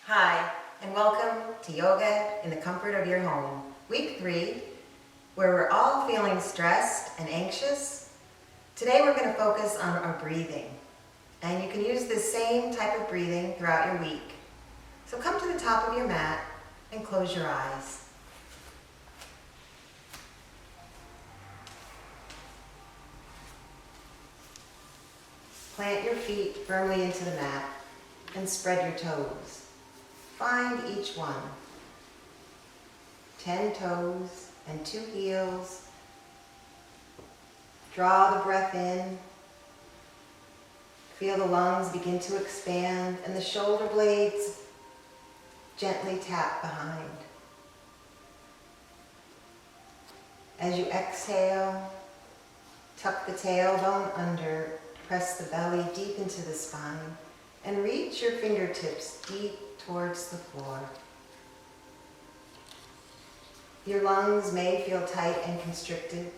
Hi, and welcome to Yoga in the Comfort of Your Home, Week 3, where we're all feeling stressed and anxious. Today we're going to focus on our breathing, and you can use this same type of breathing throughout your week. So come to the top of your mat and close your eyes. Plant your feet firmly into the mat and spread your toes. Find each one. 10 toes and 2 heels. Draw the breath in. Feel the lungs begin to expand and the shoulder blades gently tap behind. As you exhale, tuck the tailbone under, press the belly deep into the spine, and reach your fingertips deep towards the floor. Your lungs may feel tight and constricted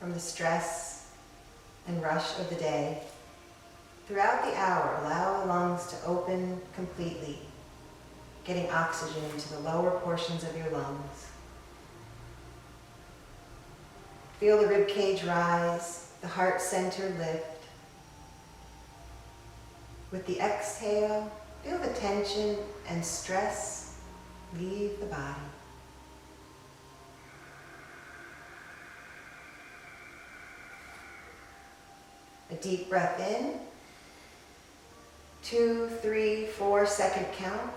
from the stress and rush of the day. Throughout the hour, allow the lungs to open completely, getting oxygen into the lower portions of your lungs. Feel the rib cage rise, the heart center lift. With the exhale, feel the tension and stress leave the body. A deep breath in, 2, 3, 4 second count,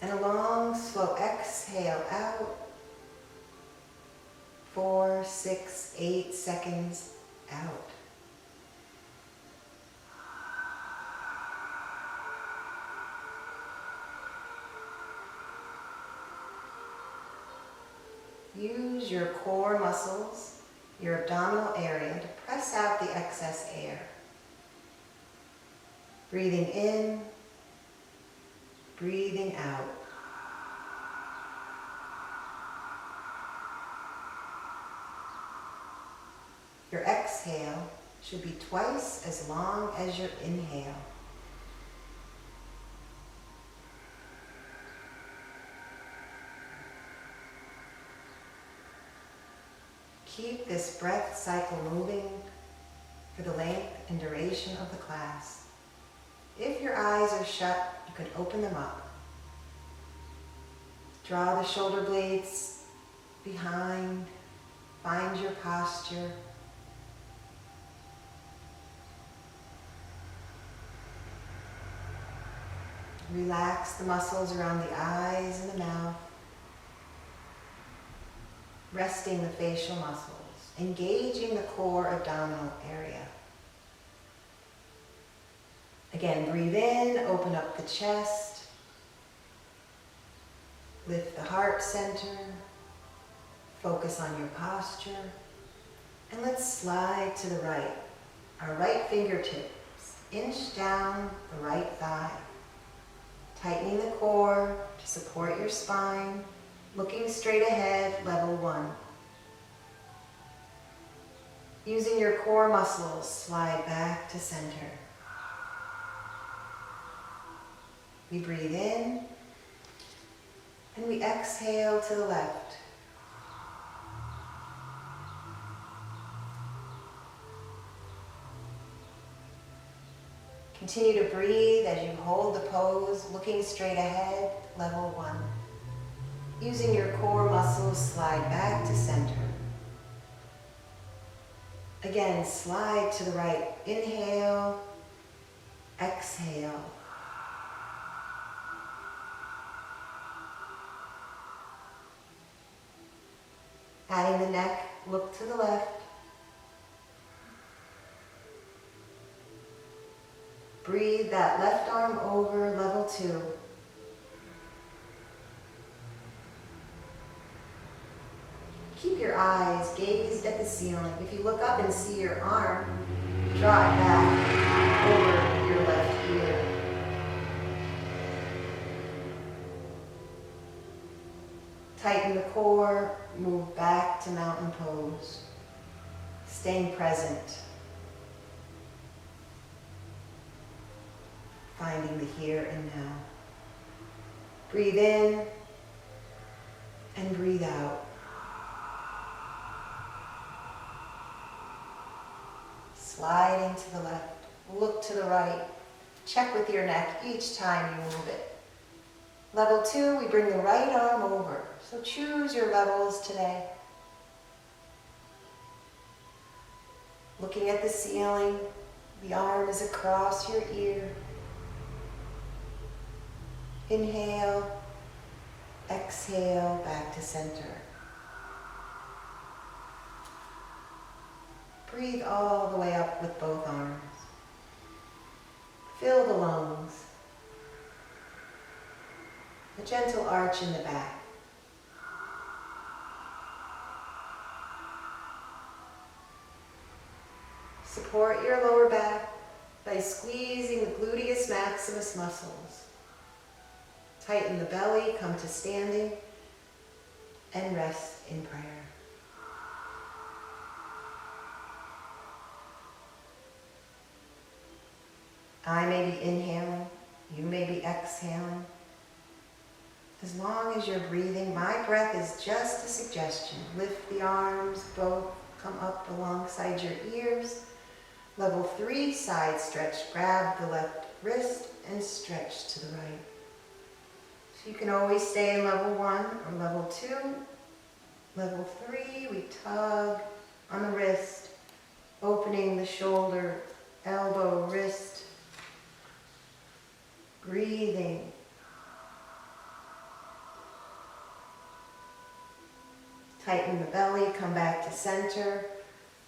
and a long, slow exhale out, 4, 6, 8 seconds out. Use your core muscles, your abdominal area, to press out the excess air. Breathing in, breathing out. Your exhale should be twice as long as your inhale. Keep this breath cycle moving for the length and duration of the class. If your eyes are shut, you could open them up. Draw the shoulder blades behind. Find your posture. Relax the muscles around the eyes and the mouth. Resting the facial muscles, engaging the core abdominal area. Again, breathe in, open up the chest, lift the heart center, focus on your posture, and let's slide to the right. Our right fingertips inch down the right thigh, tightening the core to support your spine. Looking straight ahead, level 1. Using your core muscles, slide back to center. We breathe in, and we exhale to the left. Continue to breathe as you hold the pose, looking straight ahead, level 1. Using your core muscles, slide back to center. Again, slide to the right. Inhale, exhale. Adding the neck, look to the left. Breathe that left arm over, level 2. Keep your eyes gazed at the ceiling. If you look up and see your arm, draw it back over your left ear. Tighten the core, move back to mountain pose. Staying present. finding the here and now. Breathe in and breathe out. Sliding to the left, look to the right. Check with your neck each time you move it. Level 2, we bring the right arm over. So choose your levels today. Looking at the ceiling, the arm is across your ear. Inhale, exhale, back to center. Breathe all the way up with both arms. Fill the lungs. A gentle arch in the back. Support your lower back by squeezing the gluteus maximus muscles. Tighten the belly, come to standing, and rest in prayer. I may be inhaling, you may be exhaling. As long as you're breathing, my breath is just a suggestion. Lift the arms, both come up alongside your ears. Level 3, side stretch. Grab the left wrist and stretch to the right. So you can always stay in level 1 or level 2. Level 3, we tug on the wrist, opening the shoulder, elbow, wrist. Breathing. Tighten the belly, come back to center.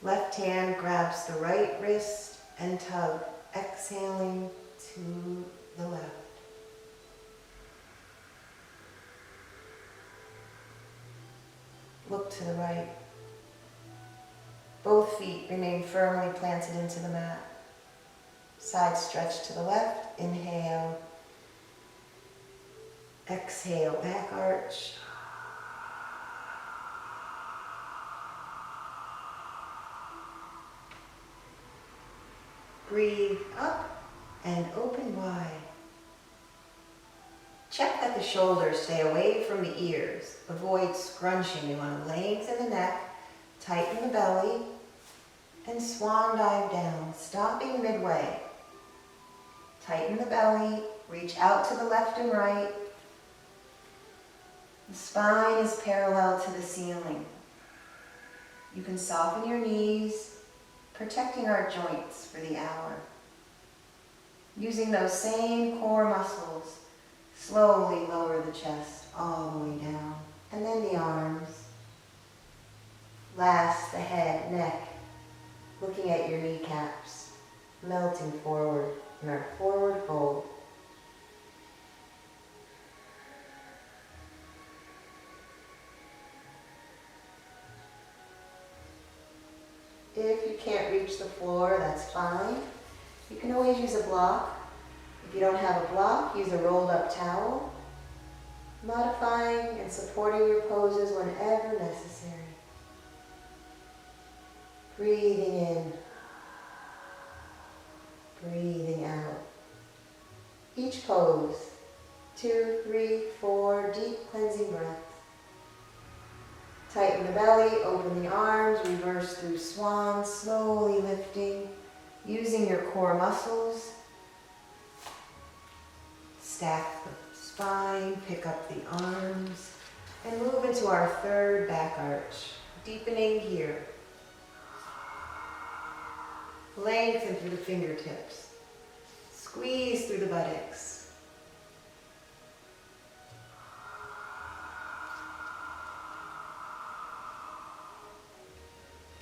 Left hand grabs the right wrist and tug, exhaling to the left. Look to the right. Both feet remain firmly planted into the mat. Side stretch to the left, inhale. Exhale, back arch. Breathe up and open wide. Check that the shoulders stay away from the ears. Avoid scrunching. You want to lengthen the neck, tighten the belly, and swan dive down, stopping midway. Tighten the belly, reach out to the left and right. The spine is parallel to the ceiling. You can soften your knees, protecting our joints for the hour. Using those same core muscles, slowly lower the chest all the way down, and then the arms. Last, the head, neck, looking at your kneecaps, melting forward in our forward fold. If you can't reach the floor, that's fine. You can always use a block. If you don't have a block, use a rolled up towel, modifying and supporting your poses whenever necessary. Breathing in, breathing out. Each pose, 2, 3, 4 deep cleansing breaths. Tighten the belly, open the arms, reverse through swan, slowly lifting, using your core muscles. Stack the spine, pick up the arms, and move into our third back arch, deepening here. Lengthen through the fingertips. Squeeze through the buttocks.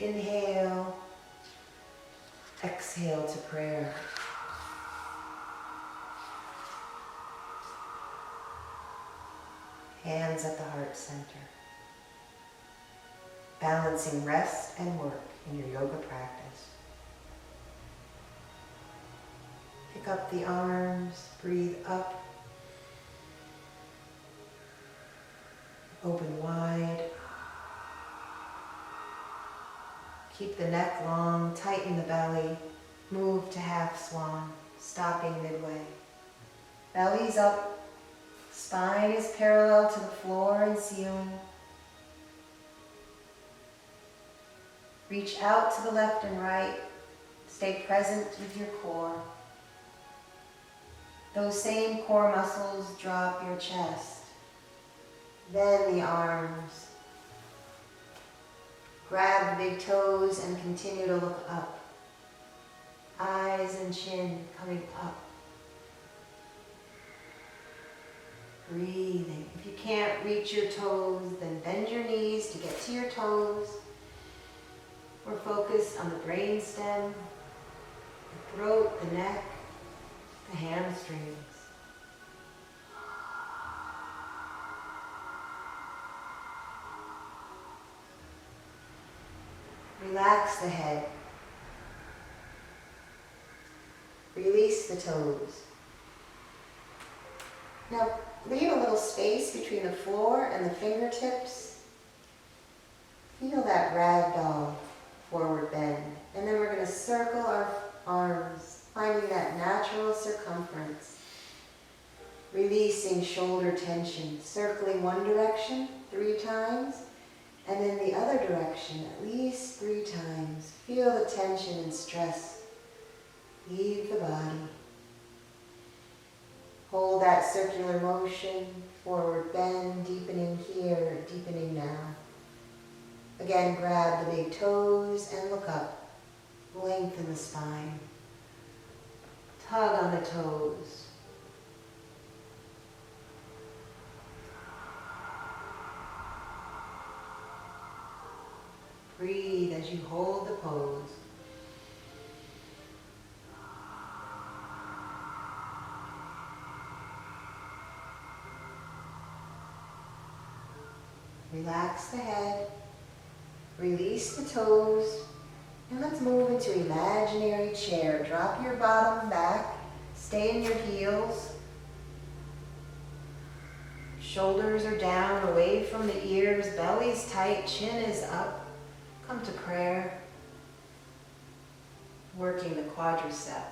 Inhale, exhale to prayer. Hands at the heart center. Balancing rest and work in your yoga practice. Pick up the arms, breathe up. Open wide. Keep the neck long, tighten the belly, move to half swan, stopping midway. Belly's up. Spine is parallel to the floor and ceiling. Reach out to the left and right. Stay present with your core. Those same core muscles drop your chest. Then the arms. Grab the big toes and continue to look up. Eyes and chin coming up. Breathing. If you can't reach your toes, then bend your knees to get to your toes. Or focus on the brainstem, the throat, the neck, the hamstrings. Relax the head. Release the toes. Now, leave a little space between the floor and the fingertips. Feel that ragdoll forward bend. And then we're going to circle our arms, finding that natural circumference. Releasing shoulder tension, circling one direction 3 times, and then the other direction at least 3 times. Feel the tension and stress leave the body. Hold that circular motion, forward bend, deepening here, deepening now. Again, grab the big toes and look up. Lengthen the spine. Tug on the toes. Breathe as you hold the pose. Relax the head, release the toes, and let's move into imaginary chair. Drop your bottom back, stay in your heels. Shoulders are down, away from the ears, belly's tight, chin is up. Come to prayer. Working the quadricep,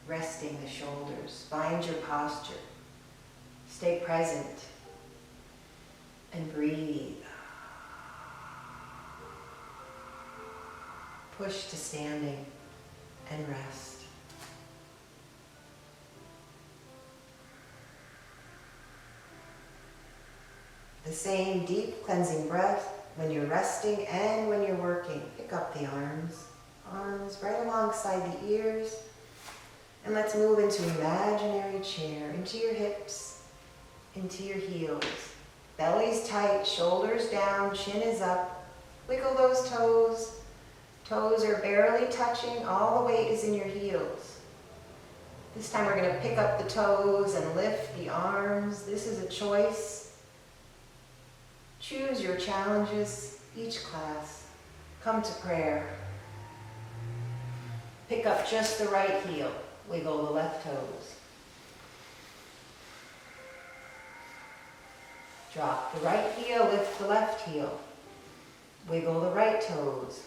resting the shoulders. Find your posture. Stay present. And breathe. Push to standing and rest. The same deep cleansing breath when you're resting and when you're working. Pick up the arms. Arms right alongside the ears. And let's move into imaginary chair, into your hips, into your heels. Belly's tight, shoulders down, chin is up. Wiggle those toes. Toes are barely touching, all the weight is in your heels. This time we're going to pick up the toes and lift the arms. This is a choice. Choose your challenges each class. Come to prayer. Pick up just the right heel. Wiggle the left toes. Drop the right heel, lift the left heel. Wiggle the right toes.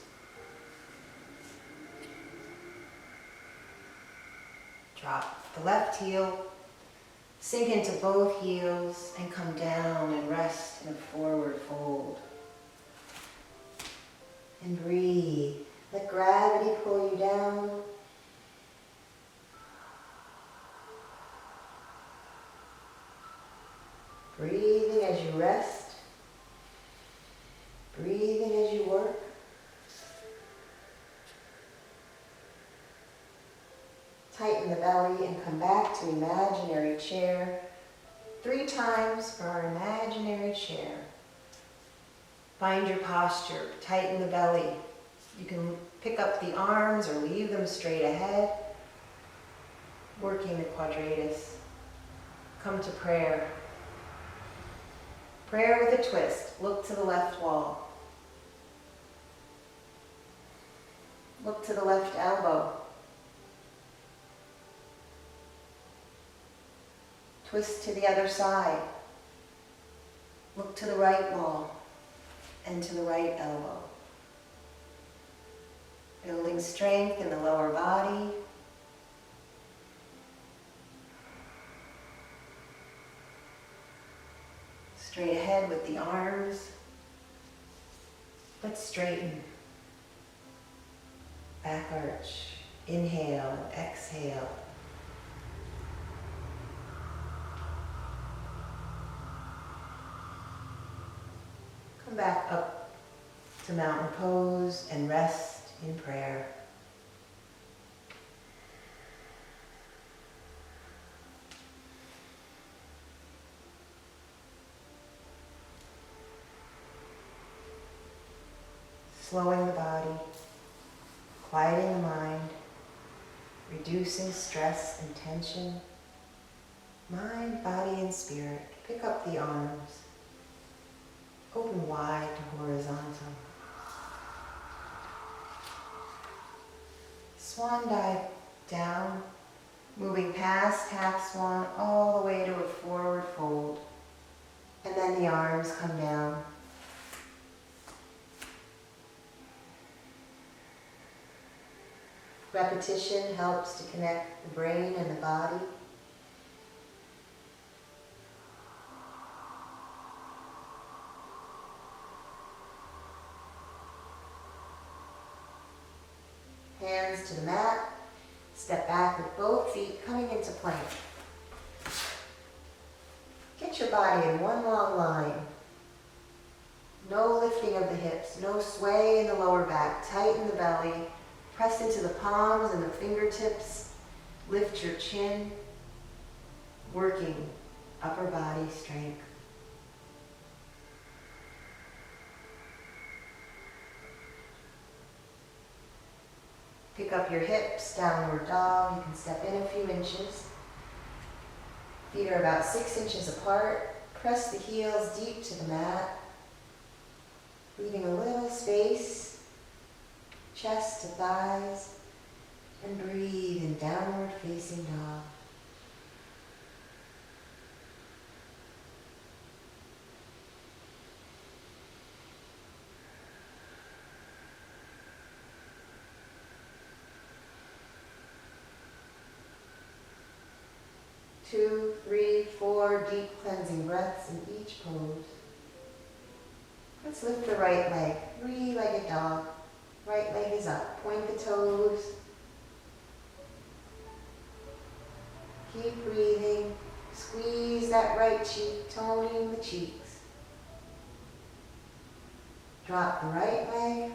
Drop the left heel, sink into both heels, and come down and rest in a forward fold. And breathe. Let gravity pull you down. Breathing as you rest. Breathing as you work. Tighten the belly and come back to imaginary chair. 3 times for our imaginary chair. Find your posture. Tighten the belly. You can pick up the arms or leave them straight ahead. Working the quadratus. Come to prayer. Prayer with a twist. Look to the left wall. Look to the left elbow. Twist to the other side. Look to the right wall and to the right elbow. Building strength in the lower body. Straight ahead with the arms. Let's straighten. Back arch. Inhale and exhale. Come back up to mountain pose and rest in prayer. Slowing the body, quieting the mind, reducing stress and tension. Mind, body, and spirit. Pick up the arms. Open wide to horizontal. Swan dive down, moving past half swan all the way to a forward fold. And then the arms come down. Repetition helps to connect the brain and the body. Hands to the mat. Step back with both feet coming into plank. Get your body in one long line. No lifting of the hips, no sway in the lower back. Tighten the belly. Press into the palms and the fingertips. Lift your chin. Working upper body strength. Pick up your hips, downward dog. You can step in a few inches. Feet are about 6 inches apart. Press the heels deep to the mat, leaving a little space. Chest to thighs, and breathe in downward facing dog. Two, three, four deep cleansing breaths in each pose. Let's lift the right leg, three-legged dog. Right leg is up. Point the toes. Keep breathing. Squeeze that right cheek, toning the cheeks. Drop the right leg.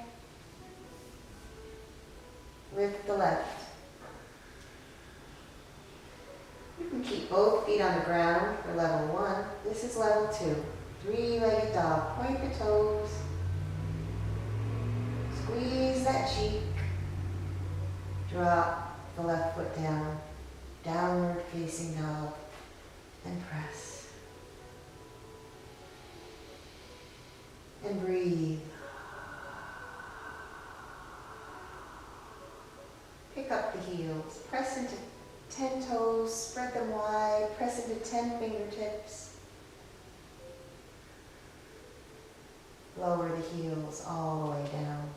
Lift the left. You can keep both feet on the ground for level 1. This is level 2. Three-legged dog. Point the toes. Squeeze that cheek. Drop the left foot down. Downward facing dog. And press. And breathe. Pick up the heels. Press into 10 toes. Spread them wide. Press into 10 fingertips. Lower the heels all the way down.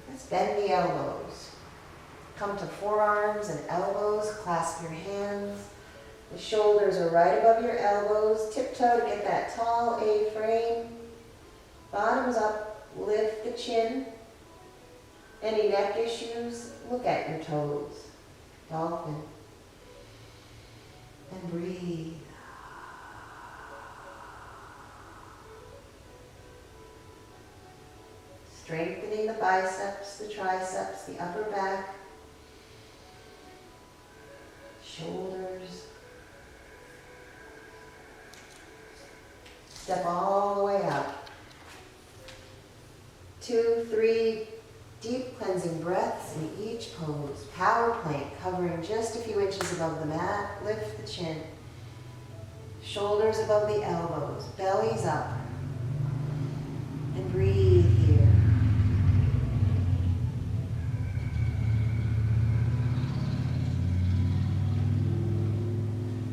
Let's bend the elbows. Come to forearms and elbows. Clasp your hands. The shoulders are right above your elbows. Tiptoe to get that tall A-frame. Bottoms up. Lift the chin. Any neck issues, look at your toes. Dolphin. And breathe. Strengthening the biceps, the triceps, the upper back, shoulders. Step all the way up. 2, 3 deep cleansing breaths in each pose. Power plank, covering just a few inches above the mat. Lift the chin. Shoulders above the elbows. Belly's up. And breathe here.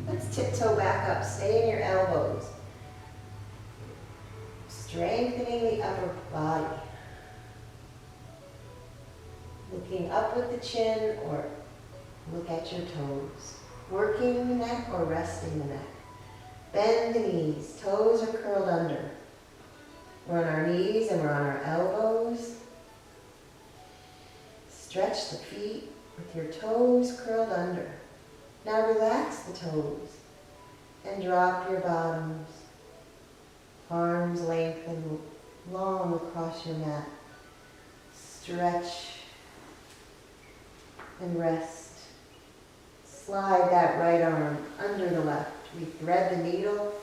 Let's tiptoe back up. Stay in your elbows. Strengthening the upper body. Looking Looking up with the chin or look at your toes. Working the neck or resting the neck. Bend the knees, toes are curled under. We're on our knees and we're on our elbows. Stretch the feet with your toes curled under. Now relax the toes and drop your bottoms. Arms lengthen long across your mat. Stretch and rest. Slide that right arm under the left. We thread the needle.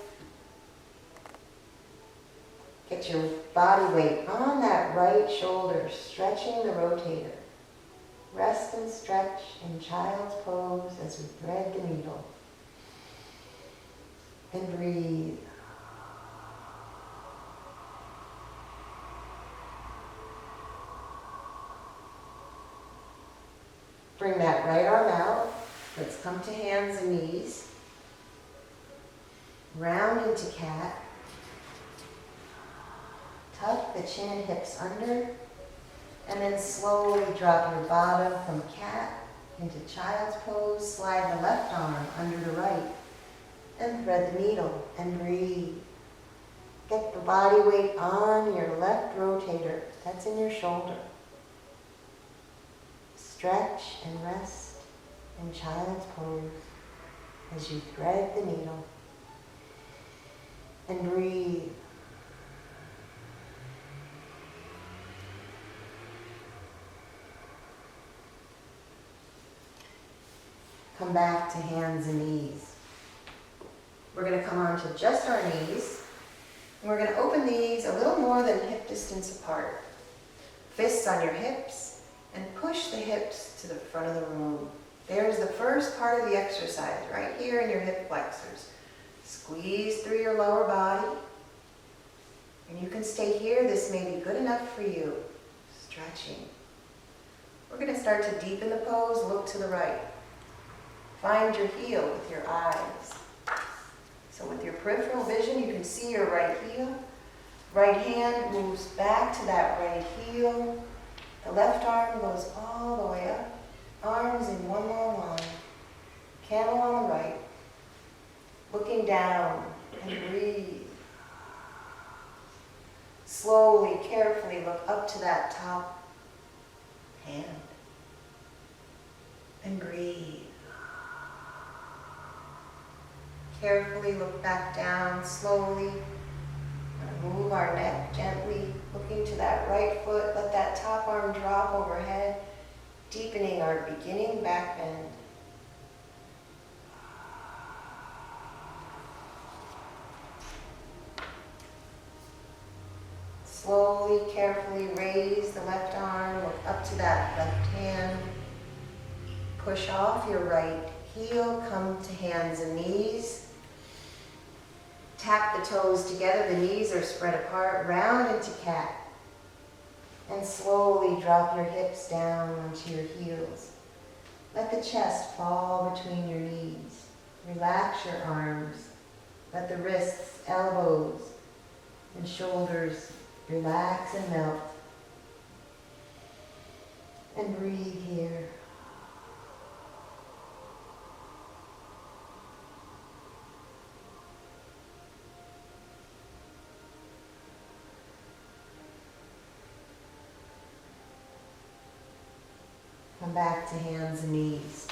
Get your body weight on that right shoulder, stretching the rotator. Rest and stretch in child's pose as we thread the needle. And breathe. Bring that right arm out. Let's come to hands and knees. Round into cat. Tuck the chin and hips under. And then slowly drop your bottom from cat into child's pose. Slide the left arm under the right. And thread the needle and breathe. Get the body weight on your left rotator. That's in your shoulder. Stretch and rest in child's pose as you thread the needle. And breathe. Come back to hands and knees. We're going to come on to just our knees. And we're going to open these a little more than hip distance apart. Fists on your hips and push the hips to the front of the room. There's the first part of the exercise, right here in your hip flexors. Squeeze through your lower body. And you can stay here. This may be good enough for you. Stretching. We're going to start to deepen the pose. Look to the right. Find your heel with your eyes. So with your peripheral vision, you can see your right heel. Right hand moves back to that right heel. The left arm goes all the way up. Arms in one long line. Camel on the right. Looking down and breathe. Slowly, carefully look up to that top hand. And breathe. Carefully look back down, slowly. Move our neck gently, looking to that right foot. Let that top arm drop overhead, deepening our beginning back bend. Slowly, carefully raise the left arm, look up to that left hand. Push off your right heel, come to hands and knees. Tap the toes together, the knees are spread apart, round into cat. And slowly drop your hips down onto your heels. Let the chest fall between your knees. Relax your arms. Let the wrists, elbows, and shoulders relax and melt. And breathe here. Come back to hands and knees.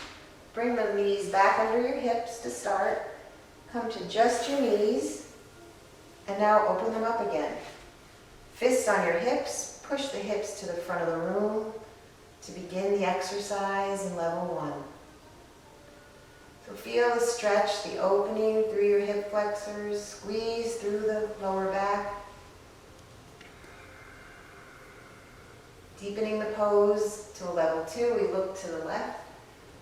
Bring the knees back under your hips to start. Come to just your knees. And now open them up again. Fists on your hips. Push the hips to the front of the room to begin the exercise in level 1. So feel the stretch, the opening through your hip flexors. Squeeze through the lower back. Deepening the pose to a level 2, we look to the left.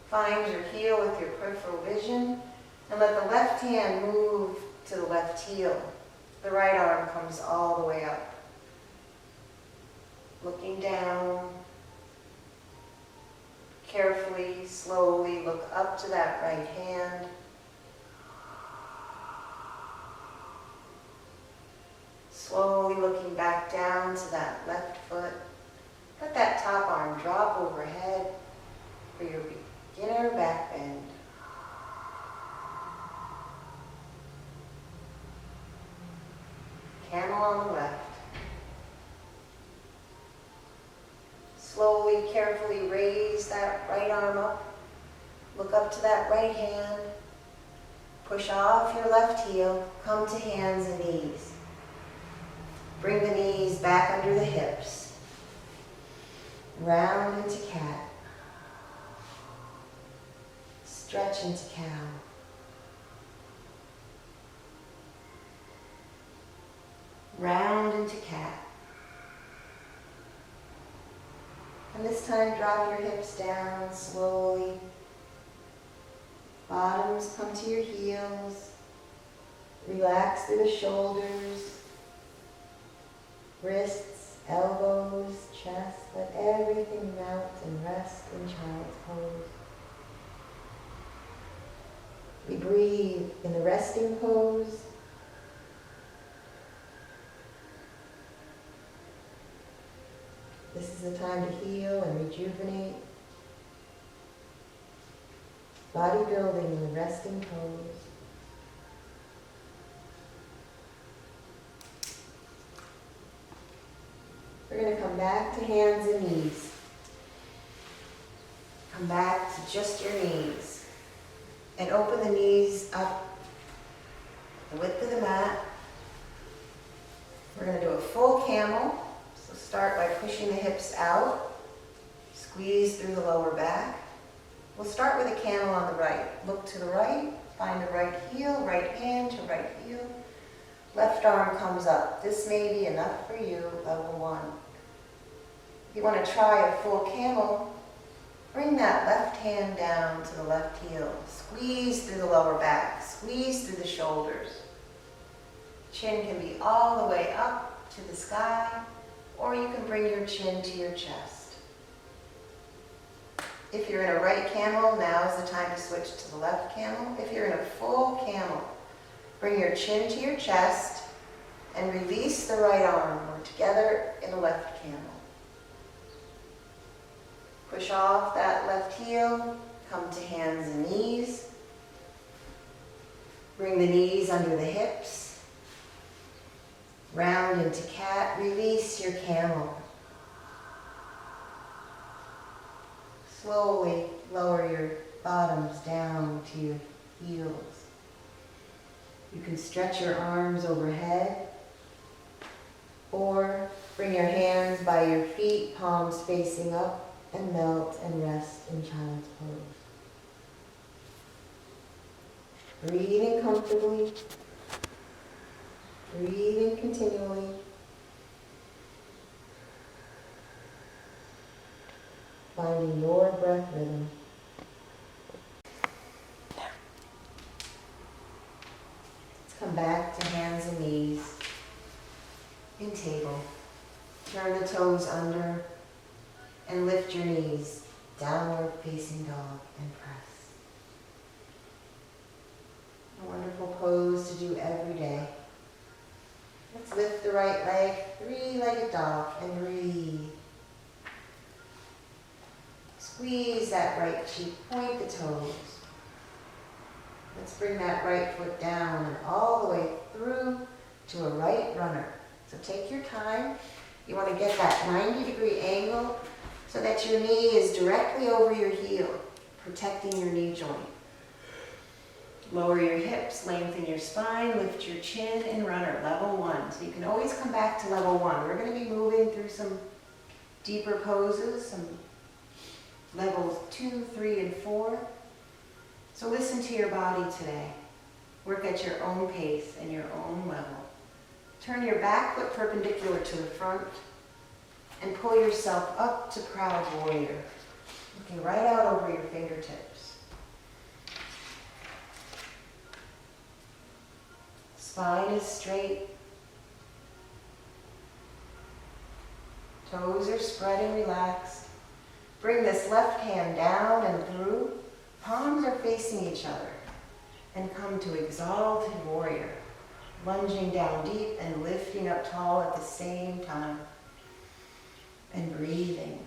Find your heel with your peripheral vision. And let the left hand move to the left heel. The right arm comes all the way up. Looking down. Carefully, slowly look up to that right hand. Slowly looking back down to that left foot. Let that top arm drop overhead. camel on the left. Slowly, carefully raise that right arm up. Look up to that right hand. Push off your left heel. Come to hands and knees. Bring the knees back under the hips. Round into cat. Stretch into cow. Round into cat. And this time drop your hips down slowly. Bottoms come to your heels. Relax through the shoulders, wrists, elbows, chest. Let everything melt and rest in child's pose. We breathe in the resting pose. This is the time to heal and rejuvenate. Bodybuilding in the resting pose. We're going to come back to hands and knees. Come back to just your knees. And open the knees up the width of the mat. We're going to do a full camel. So start by pushing the hips out. Squeeze through the lower back. We'll start with a camel on the right. Look to the right, find the right heel, right hand to right heel. Left arm comes up. This may be enough for you, level 1. If you want to try a full camel, bring that left hand down to the left heel. Squeeze through the lower back, squeeze through the shoulders. Chin can be all the way up to the sky, or you can bring your chin to your chest. If you're in a right camel, now is the time to switch to the left camel. If you're in a full camel, bring your chin to your chest and release the right arm. We're together in a left camel. Push off that left heel, come to hands and knees. Bring the knees under the hips. Round into cat, release your camel. Slowly lower your bottoms down to your heels. You can stretch your arms overhead or bring your hands by your feet, palms facing up, and melt and rest in child's pose. Breathing comfortably, breathing continually. Finding your breath rhythm. Let's come back to hands and knees in table. Turn the toes under and lift your knees. Downward facing dog and press. A wonderful pose to do every day. Let's lift the right leg, three-legged dog, and breathe. Squeeze that right cheek, point the toes. Let's bring that right foot down and all the way through to a right runner. So take your time. You want to get that 90-degree angle so that your knee is directly over your heel, protecting your knee joint. Lower your hips, lengthen your spine, lift your chin and runner, level 1. So you can always come back to level 1. We're going to be moving through some deeper poses, some levels 2, 3, and 4. So listen to your body today. Work at your own pace and your own level. Turn your back foot perpendicular to the front and pull yourself up to proud warrior. Looking right out over your fingertips. Spine is straight. Toes are spread and relaxed. Bring this left hand down and through. Palms are facing each other. And come to exalted warrior. Lunging down deep and lifting up tall at the same time. And breathing.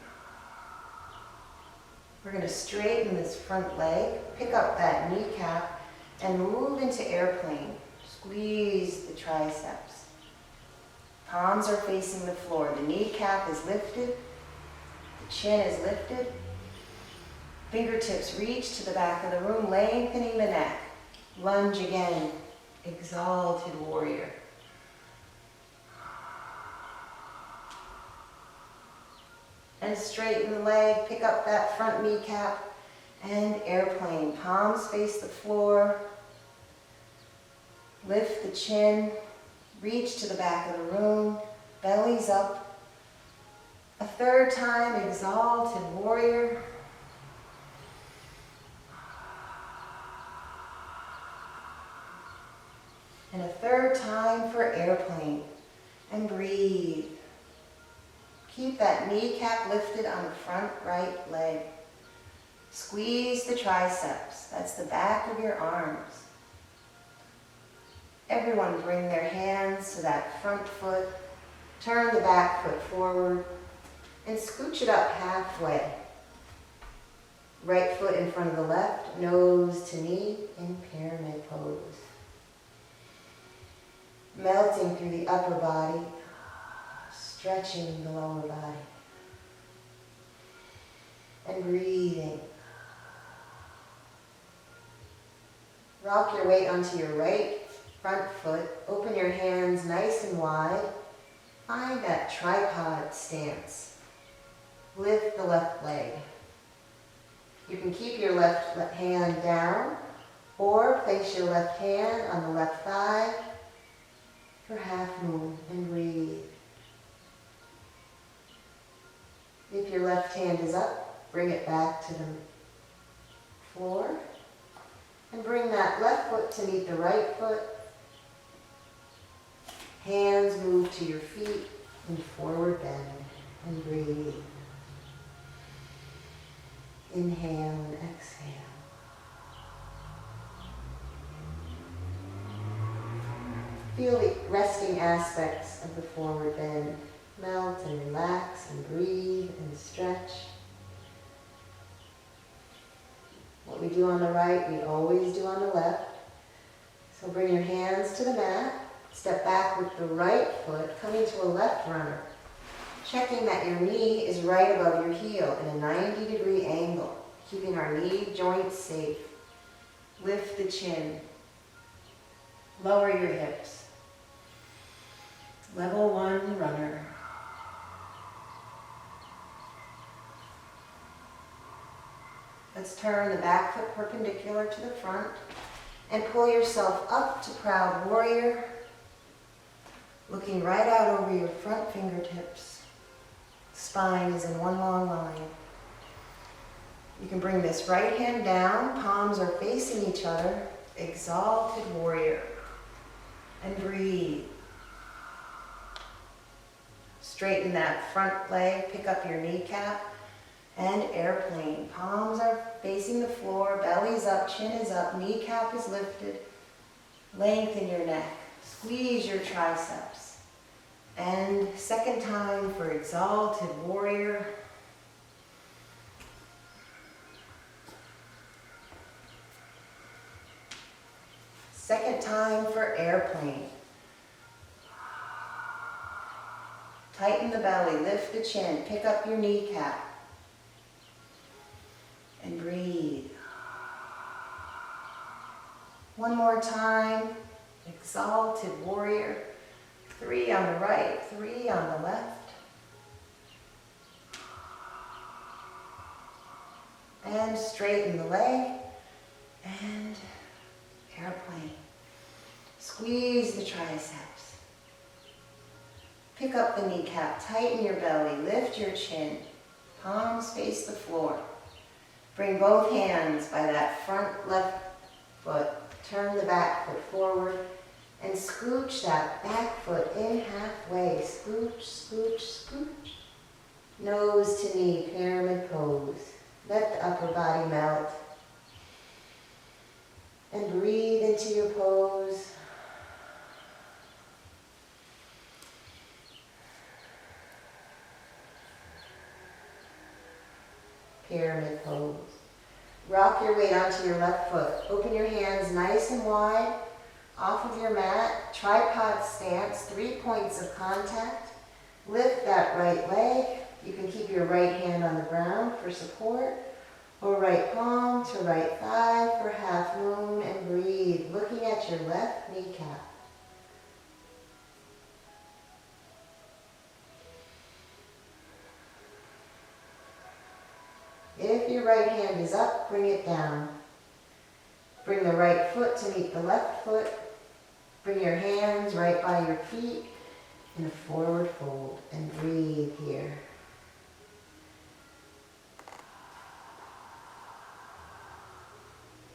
We're going to straighten this front leg. Pick up that kneecap and move into airplane. Squeeze the triceps. Palms are facing the floor. The kneecap is lifted. The chin is lifted. Fingertips reach to the back of the room, lengthening the neck. Lunge again. Exalted warrior. And straighten the leg. Pick up that front kneecap. And airplane. Palms face the floor. Lift the chin. Reach to the back of the room. Belly's up. A third time, exalted warrior. And a third time for airplane. And breathe. Keep that kneecap lifted on the front right leg. Squeeze the triceps. That's the back of your arms. Everyone bring their hands to that front foot. Turn the back foot forward and scooch it up halfway. Right foot in front of the left, nose to knee in pyramid pose. Melting through the upper body, stretching the lower body. And breathing. Rock your weight onto your right front foot. Open your hands nice and wide. Find that tripod stance. Lift the left leg. You can keep your left hand down or place your left hand on the left thigh for half moon and breathe. If your left hand is up, bring it back to the floor and bring that left foot to meet the right foot. Hands move to your feet in forward bend and breathe. Inhale and exhale. Feel the resting aspects of the forward bend. Melt and relax and breathe and stretch. What we do on the right, we always do on the left. So bring your hands to the mat. Step back with the right foot, coming to a left runner. Checking that your knee is right above your heel in a 90-degree angle. Keeping our knee joints safe. Lift the chin. Lower your hips. Level 1 runner. Let's turn the back foot perpendicular to the front and pull yourself up to proud warrior. Looking right out over your front fingertips. Spine is in one long line. You can bring this right hand down. Palms are facing each other. Exalted warrior. And breathe. Straighten that front leg. Pick up your kneecap. And airplane. Palms are facing the floor. Belly's up. Chin is up. Kneecap is lifted. Lengthen your neck. Squeeze your triceps. And second time for exalted warrior. Second time for airplane. Tighten the belly, lift the chin, pick up your kneecap. And breathe. One more time. Exalted warrior. 3 on the right, 3 on the left. And straighten the leg. And airplane. Squeeze the triceps. Pick up the kneecap, tighten your belly, lift your chin. Palms face the floor. Bring both hands by that front left foot. Turn the back foot forward and scooch that back foot in halfway. Scooch, scooch, scooch. Nose to knee, pyramid pose. Let the upper body melt. And breathe into your pose. Pyramid pose. Rock your weight onto your left foot. Open your hands nice and wide off of your mat, tripod stance, 3 points of contact. Lift that right leg. You can keep your right hand on the ground for support, or right palm to right thigh for half moon, and breathe, looking at your left kneecap. If your right hand is up, bring it down. Bring the right foot to meet the left foot. Bring your hands right by your feet in a forward fold, and breathe here.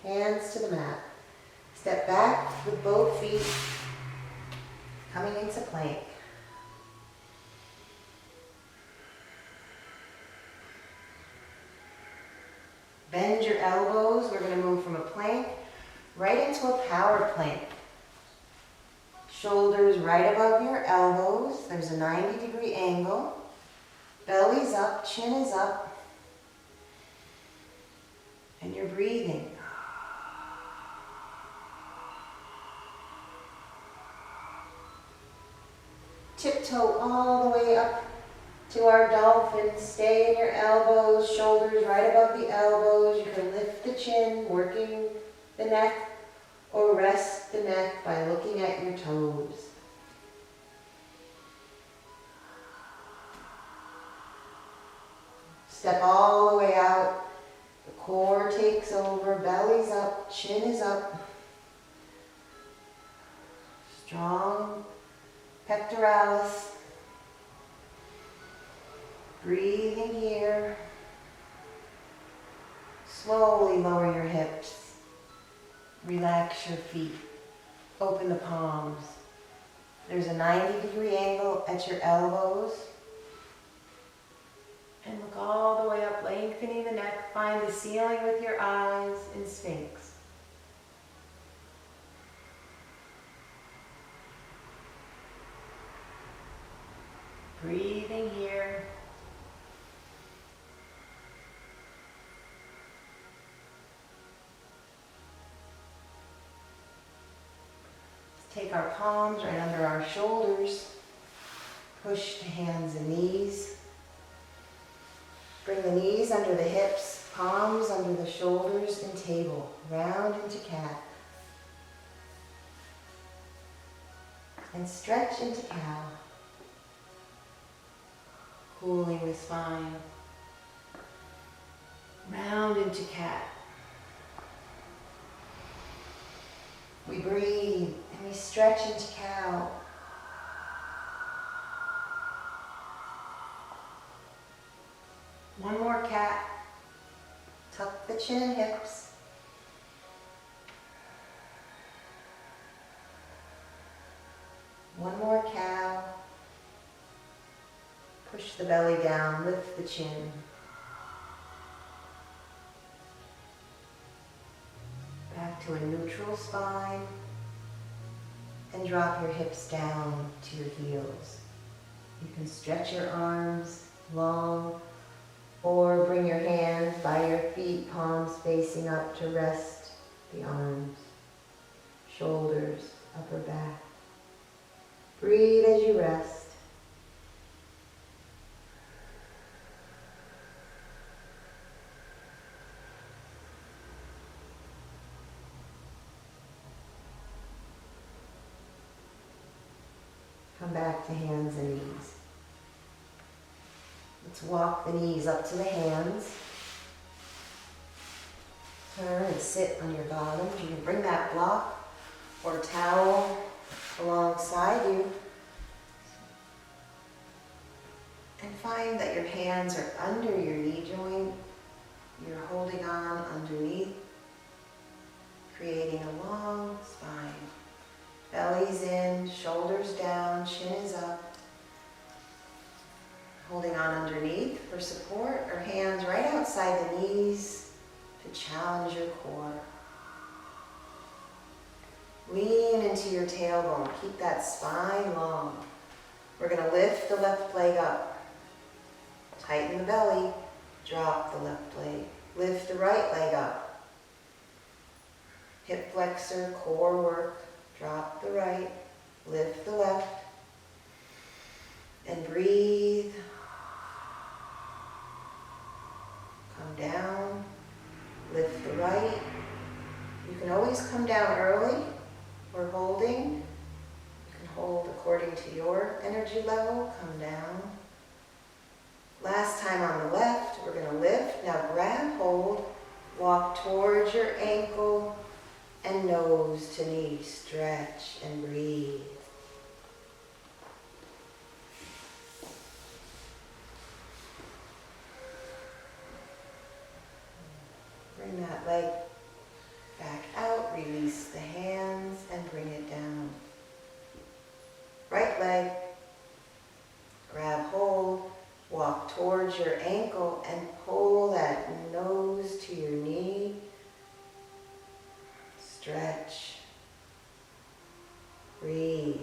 Hands to the mat. Step back with both feet coming into plank. Bend your elbows. We're going to move from a plank right into a power plank. Shoulders right above your elbows. There's a 90-degree angle. Belly's up, chin is up. And you're breathing. Tiptoe all the way up to our dolphin. Stay in your elbows, shoulders right above the elbows. You can lift the chin, working the neck, or rest the neck by looking at your toes. Step all the way out. The core takes over, belly's up, chin is up. Strong pectoralis. Breathing here. Slowly lower your hips. Relax your feet. Open the palms. There's a 90-degree angle at your elbows. And look all the way up, lengthening the neck. Find the ceiling with your eyes in Sphinx. Breathing here. Take our palms right under our shoulders. Push to hands and knees. Bring the knees under the hips, palms under the shoulders, and table. Round into cat. And stretch into cow. Cooling the spine. Round into cat. We breathe and we stretch into cow. One more cat. Tuck the chin and hips. One more cow. Push the belly down, lift the chin. Back to a neutral spine. And drop your hips down to your heels. You can stretch your arms long, or bring your hands by your feet, palms facing up to rest the arms, shoulders, upper back. Breathe as you rest. Come back to hands and knees. Let's walk the knees up to the hands. Turn and sit on your bottom. You can bring that block or towel alongside you. And find that your hands are under your knee joint. You're holding on underneath, creating a long spine. Belly's in, shoulders down, chin is up. Holding on underneath for support, or hands right outside the knees to challenge your core. Lean into your tailbone. Keep that spine long. We're going to lift the left leg up. Tighten the belly. Drop the left leg. Lift the right leg up. Hip flexor, core work. Drop the right, lift the left, and breathe. Come down, lift the right. You can always come down early or holding. You can hold according to your energy level. Come down. Last time on the left, we're going to lift. Now grab hold, walk towards your ankle, and nose to knee. Stretch and breathe. Bring that leg back out, release the hands, and bring it down. Right leg, grab hold, walk towards your ankle, and pull that nose to your knee. Stretch. Breathe.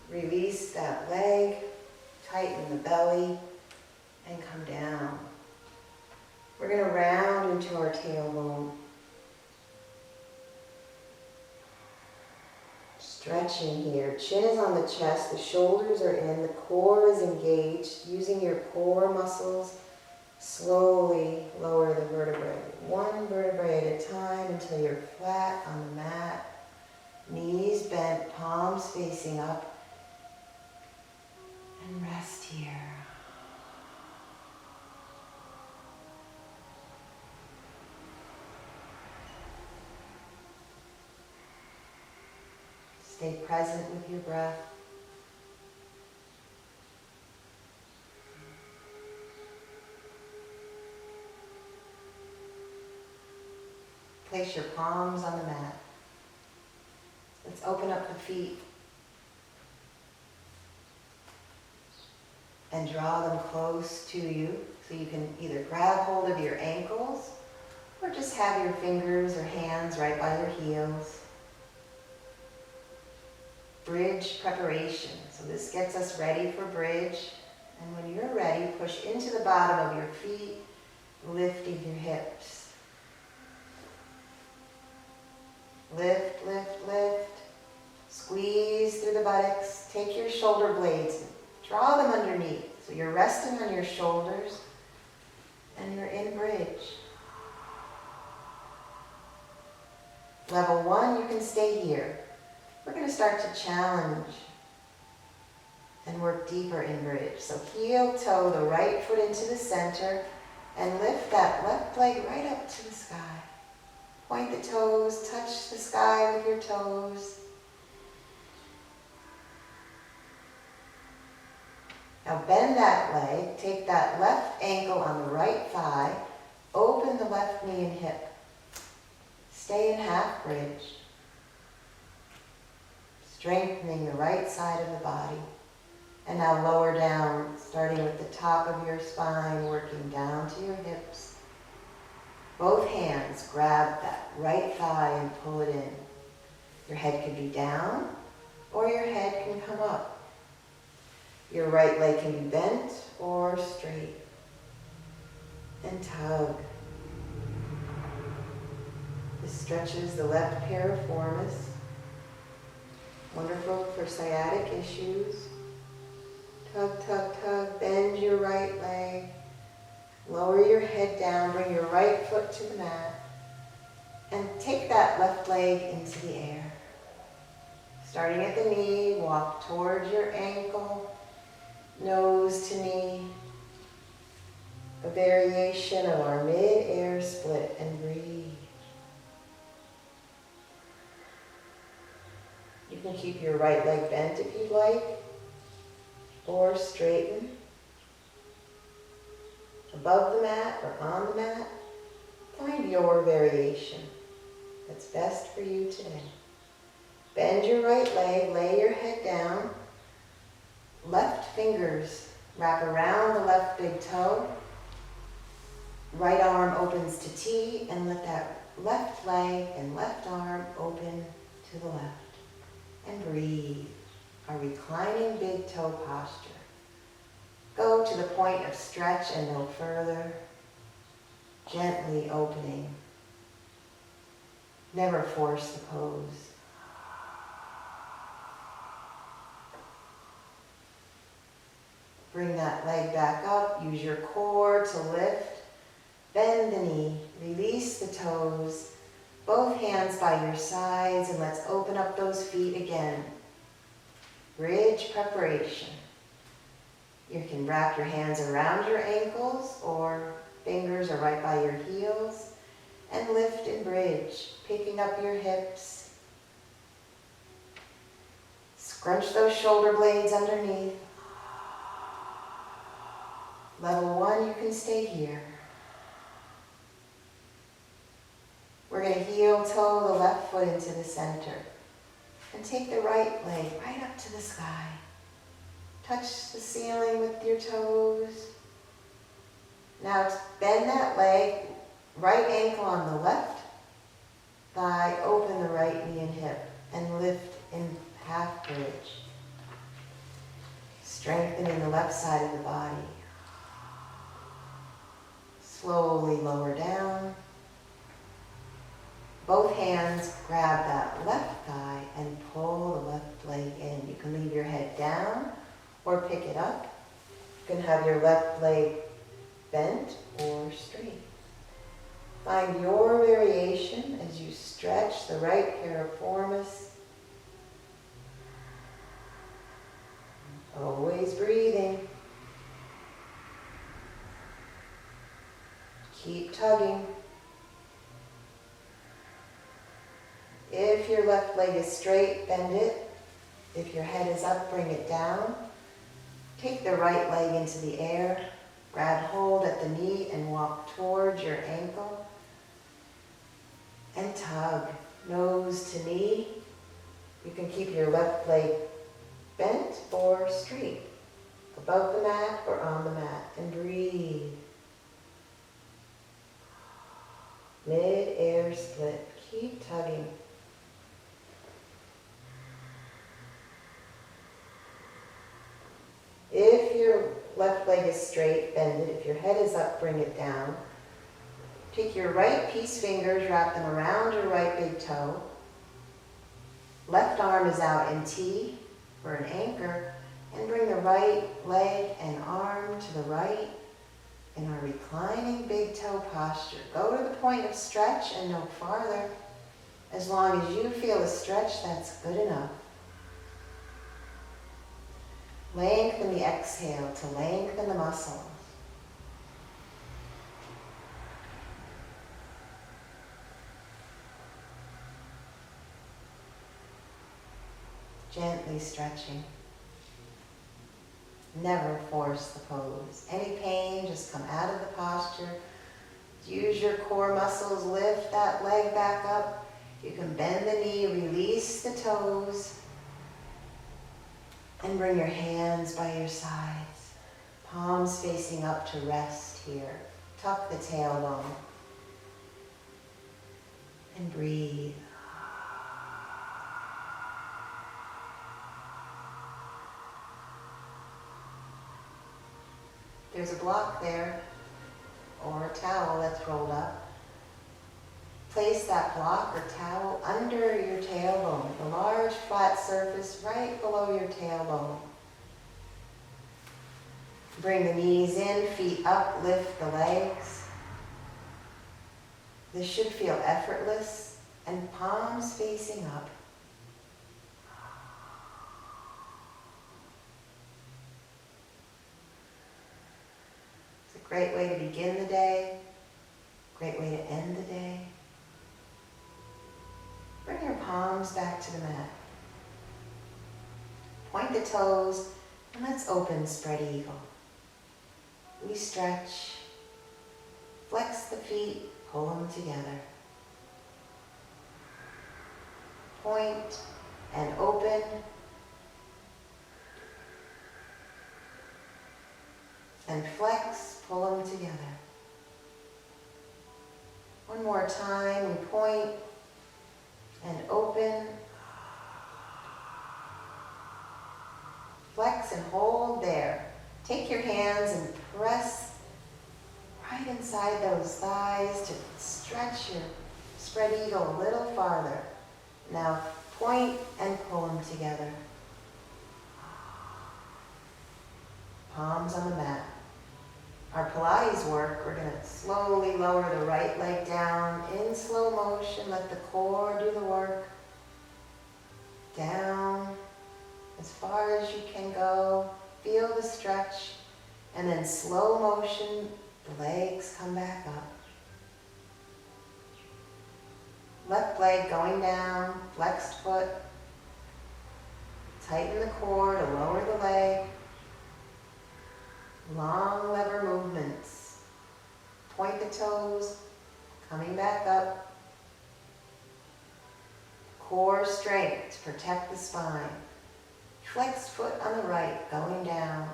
Release that leg, tighten the belly, and come down. We're going to round into our tailbone. Stretching here. Chin is on the chest, the shoulders are in, the core is engaged. Using your core muscles, slowly lower the vertebrae. One vertebrae at a time until you're flat on the mat. Knees bent, palms facing up. And rest here. Stay present with your breath. Place your palms on the mat. Let's open up the feet and draw them close to you so you can either grab hold of your ankles or just have your fingers or hands right by your heels. Bridge preparation. So this gets us ready for bridge. And when you're ready, push into the bottom of your feet, lifting your hips. Lift, lift, lift. Squeeze through the buttocks. Take your shoulder blades, draw them underneath. So you're resting on your shoulders and you're in bridge. Level 1, you can stay here. We're going to start to challenge and work deeper in bridge. So heel toe the right foot into the center and lift that left leg right up to the sky. Point the toes, touch the sky with your toes. Now bend that leg, take that left ankle on the right thigh, open the left knee and hip. Stay in half bridge. Strengthening the right side of the body. And now lower down, starting with the top of your spine, working down to your hips. Both hands grab that right thigh and pull it in. Your head can be down, or your head can come up. Your right leg can be bent or straight. And tug. This stretches the left piriformis. Wonderful for sciatic issues. Tug, tug, tug. Bend your right leg. Lower your head down. Bring your right foot to the mat. And take that left leg into the air. Starting at the knee, walk towards your ankle. Nose to knee. A variation of our mid-air split, and breathe. You can keep your right leg bent if you'd like, or straighten. Above the mat or on the mat, find your variation that's best for you today. Bend your right leg, lay your head down. Left fingers wrap around the left big toe. Right arm opens to T, and let that left leg and left arm open to the left. And breathe, a reclining big toe posture. Go to the point of stretch and no further, gently opening. Never force the pose. Bring that leg back up. Use your core to lift. Bend the knee. Release the toes. Both hands by your sides, and let's open up those feet again. Bridge preparation. You can wrap your hands around your ankles, or fingers are right by your heels, and lift and bridge, picking up your hips. Scrunch those shoulder blades underneath. Level 1, you can stay here. We're going to heel toe the left foot into the center. And take the right leg right up to the sky. Touch the ceiling with your toes. Now bend that leg, right ankle on the left thigh, open the right knee and hip, and lift in half bridge. Strengthening the left side of the body. Slowly lower down. Both hands grab that left thigh and pull the left leg in. You can leave your head down or pick it up. You can have your left leg bent or straight. Find your variation as you stretch the right piriformis. Always breathing. Keep tugging. If your left leg is straight, bend it. If your head is up, bring it down. Take the right leg into the air. Grab hold at the knee and walk towards your ankle. And tug, nose to knee. You can keep your left leg bent or straight, above the mat or on the mat, and breathe. Mid-air split. Keep tugging. If your left leg is straight, bend it. If your head is up, bring it down. Take your right peace fingers, wrap them around your right big toe. Left arm is out in T for an anchor, and bring the right leg and arm to the right in our reclining big toe posture. Go to the point of stretch and no farther. As long as you feel a stretch, that's good enough. Lengthen the exhale to lengthen the muscles. Gently stretching. Never force the pose. Any pain, just come out of the posture. Use your core muscles, lift that leg back up. You can bend the knee, release the toes. And bring your hands by your sides. Palms facing up to rest here. Tuck the tailbone. And breathe. There's a block there, or a towel that's rolled up. Place that block or towel under your tailbone, the large flat surface right below your tailbone. Bring the knees in, feet up, lift the legs. This should feel effortless, and palms facing up. It's a great way to begin the day, great way to end the day. Bring your palms back to the mat. Point the toes, and let's open spread eagle. We stretch, flex the feet, pull them together. Point and open. And flex, pull them together. One more time, we point and open. Flex and hold there. Take your hands and press right inside those thighs to stretch your Spread eagle a little farther. Now point and pull them together. Palms on the mat. Our Pilates work, we're going to slowly lower the right leg down in slow motion. Let the core do the work. Down as far as you can go. Feel the stretch. And then slow motion, the legs come back up. Left leg going down, flexed foot. Tighten the core to lower the leg. Long lever movements. Point the toes, coming back up. Core strength to protect the spine. Flexed foot on the right, going down.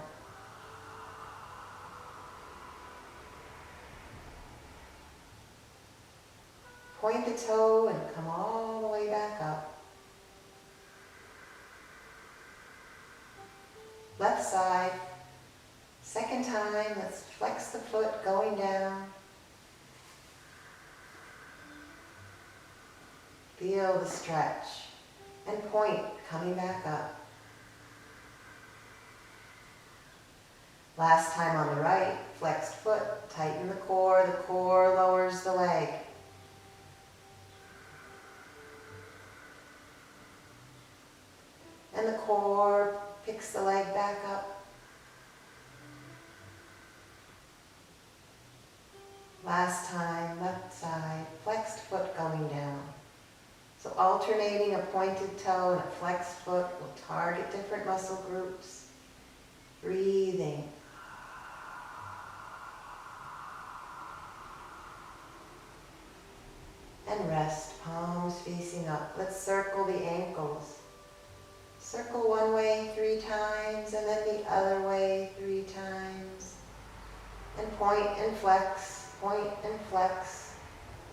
Point the toe and come all the way back up. Left side. Second time, let's flex the foot going down. Feel the stretch. And point, coming back up. Last time on the right, flexed foot, tighten the core lowers the leg. And the core picks the leg back up. Last time, left side, flexed foot going down. So alternating a pointed toe and a flexed foot will target different muscle groups. Breathing. And rest, palms facing up. Let's circle the ankles. Circle one way 3 times and then the other way 3 times. And point and flex,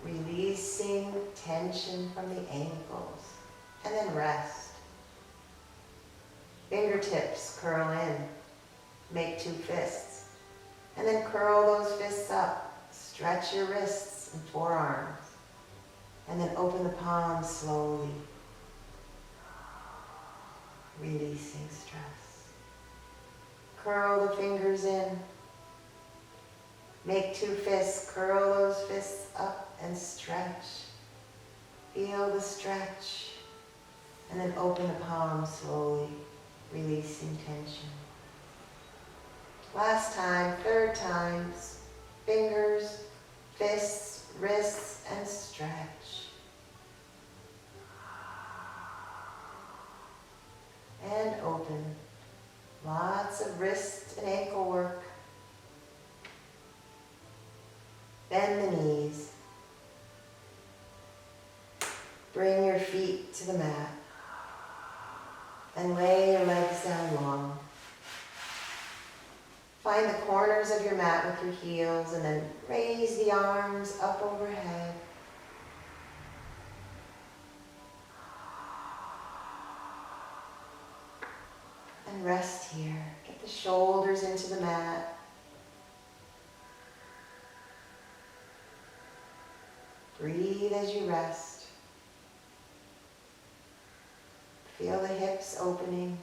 releasing tension from the ankles. And then rest. Fingertips curl in. Make 2 fists. And then curl those fists up. Stretch your wrists and forearms. And then open the palms slowly. Releasing stress. Curl the fingers in. Make 2 fists. Curl those fists up and stretch. Feel the stretch. And then open the palms slowly. Releasing tension. Last time, 3rd time. Fingers, fists, wrists, and stretch. And open. Lots of wrist and ankle work. Bend the knees. Bring your feet to the mat. And lay your legs down long. Find the corners of your mat with your heels and then raise the arms up overhead. And rest here. Get the shoulders into the mat. Breathe as you rest. Feel the hips opening.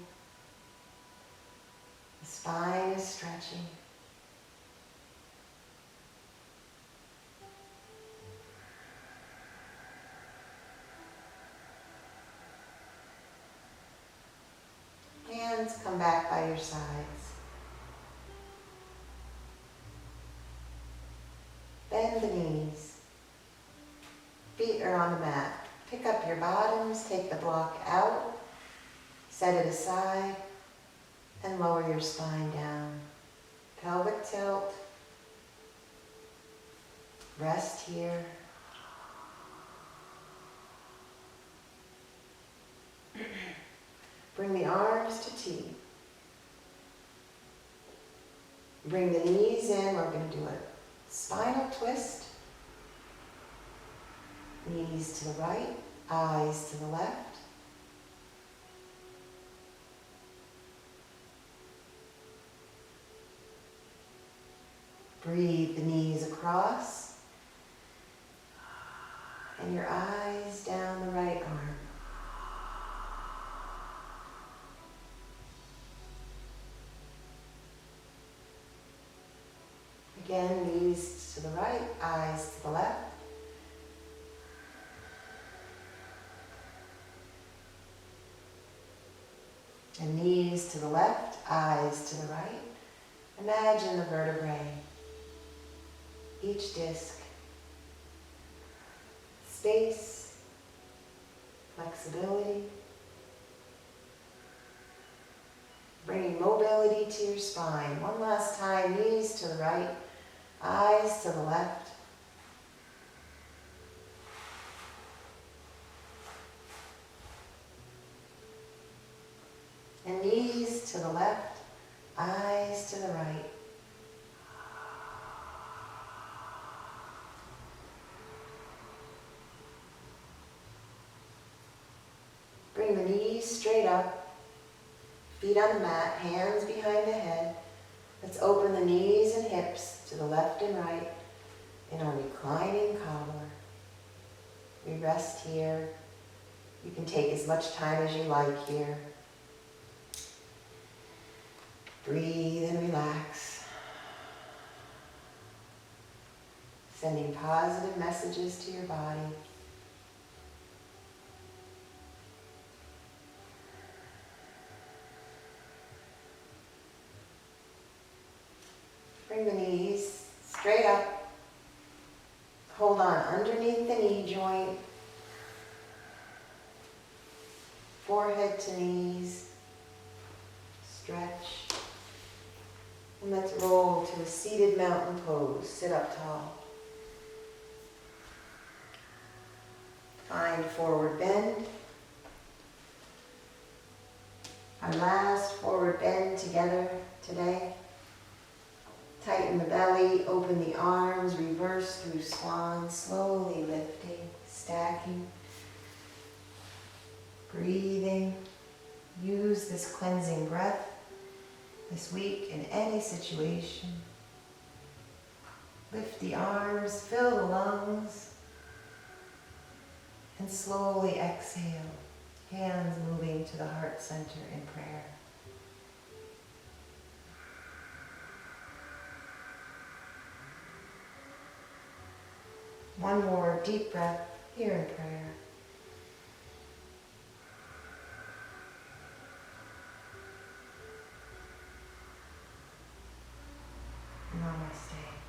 The spine is stretching. Hands come back by your sides. Bend the knees. Feet are on the mat. Pick up your bottoms, take the block out, set it aside, and lower your spine down. Pelvic tilt. Rest here. Bring the arms to T. Bring the knees in. We're going to do a spinal twist. Knees to the right, eyes to the left. Breathe the knees across. and your eyes down the right arm. Again, knees to the right, eyes to the left. And knees to the left, eyes to the right. Imagine the vertebrae, each disc, space, flexibility, bringing mobility to your spine. One last time, knees to the right, eyes to the left. And knees to the left, eyes to the right. Bring the knees straight up, feet on the mat, hands behind the head. Let's open the knees and hips to the left and right in our reclining cobbler. We rest here. You can take as much time as you like here. Breathe and relax. Sending positive messages to your body. Bring the knees straight up. Hold on underneath the knee joint. Forehead to knees. Stretch. And let's roll to a seated mountain pose. Sit up tall. Find forward bend. Our last forward bend together today. Tighten the belly, open the arms, reverse through swan, slowly lifting, stacking, breathing. Use this cleansing breath this week in any situation. Lift the arms, fill the lungs, and slowly exhale, hands moving to the heart center in prayer. One more deep breath here in prayer. Namaste.